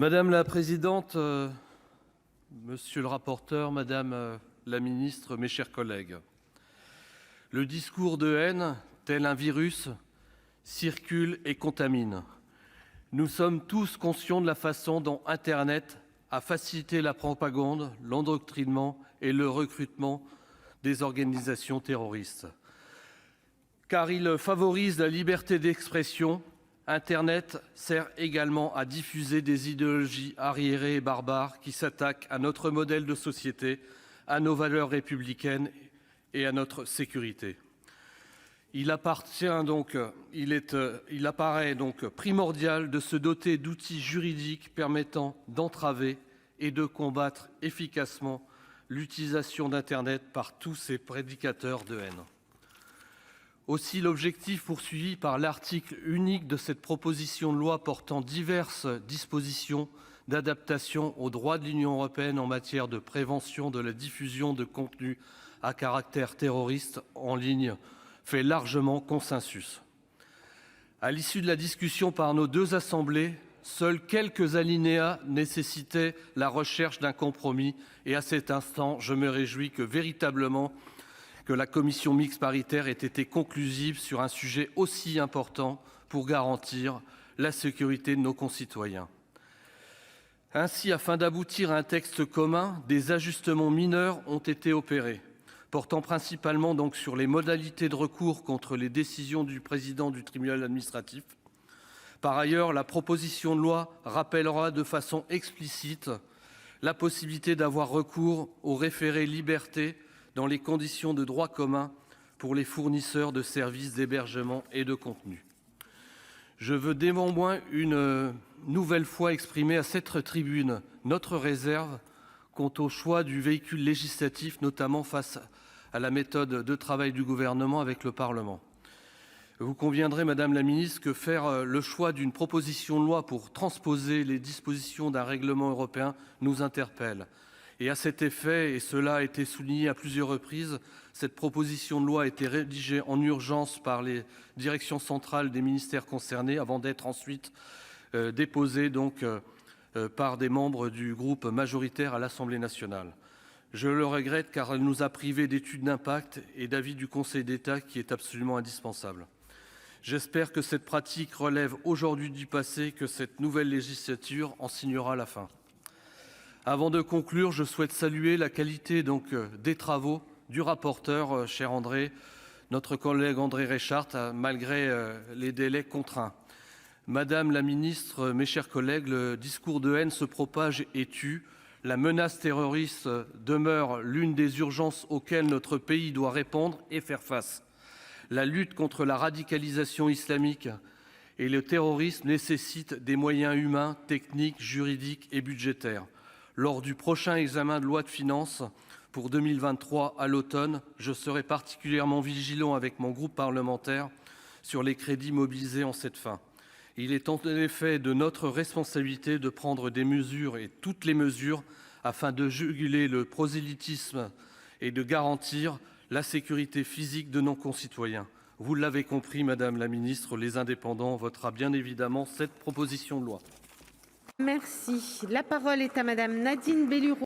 Madame la présidente, monsieur le rapporteur, madame la ministre, mes chers collègues, le discours de haine, tel un virus, circule et contamine. Nous sommes tous conscients de la façon dont Internet a facilité la propagande, l'endoctrinement et le recrutement des organisations terroristes. Car il favorise la liberté d'expression, Internet sert également à diffuser des idéologies arriérées et barbares qui s'attaquent à notre modèle de société, à nos valeurs républicaines et à notre sécurité. Il apparaît donc primordial de se doter d'outils juridiques permettant d'entraver et de combattre efficacement l'utilisation d'Internet par tous ces prédicateurs de haine. Aussi, l'objectif poursuivi par l'article unique de cette proposition de loi portant diverses dispositions d'adaptation au droit de l'Union européenne en matière de prévention de la diffusion de contenus à caractère terroriste en ligne fait largement consensus. À l'issue de la discussion par nos deux assemblées, seuls quelques alinéas nécessitaient la recherche d'un compromis et à cet instant, je me réjouis que la commission mixte paritaire ait été conclusive sur un sujet aussi important pour garantir la sécurité de nos concitoyens. Ainsi, afin d'aboutir à un texte commun, des ajustements mineurs ont été opérés, portant principalement donc sur les modalités de recours contre les décisions du président du tribunal administratif. Par ailleurs, la proposition de loi rappellera de façon explicite la possibilité d'avoir recours au référé liberté dans les conditions de droit commun pour les fournisseurs de services d'hébergement et de contenu. Je veux néanmoins une nouvelle fois exprimer à cette tribune notre réserve quant au choix du véhicule législatif, notamment face à la méthode de travail du gouvernement avec le Parlement. Vous conviendrez, Madame la Ministre, que faire le choix d'une proposition de loi pour transposer les dispositions d'un règlement européen nous interpelle. Et à cet effet, et cela a été souligné à plusieurs reprises, cette proposition de loi a été rédigée en urgence par les directions centrales des ministères concernés avant d'être ensuite déposée par des membres du groupe majoritaire à l'Assemblée nationale. Je le regrette car elle nous a privés d'études d'impact et d'avis du Conseil d'État qui est absolument indispensable. J'espère que cette pratique relève aujourd'hui du passé et que cette nouvelle législature en signera la fin. Avant de conclure, je souhaite saluer la qualité des travaux du rapporteur, cher André, notre collègue André Reichardt, malgré les délais contraints. Madame la ministre, mes chers collègues, le discours de haine se propage et tue. La menace terroriste demeure l'une des urgences auxquelles notre pays doit répondre et faire face. La lutte contre la radicalisation islamique et le terrorisme nécessite des moyens humains, techniques, juridiques et budgétaires. Lors du prochain examen de loi de finances pour 2023 à l'automne, je serai particulièrement vigilant avec mon groupe parlementaire sur les crédits mobilisés en cette fin. Il est en effet de notre responsabilité de prendre des mesures et toutes les mesures afin de juguler le prosélytisme et de garantir la sécurité physique de nos concitoyens. Vous l'avez compris, Madame la Ministre, les Indépendants votera bien évidemment cette proposition de loi. Merci. La parole est à Madame Nadine Bellureau.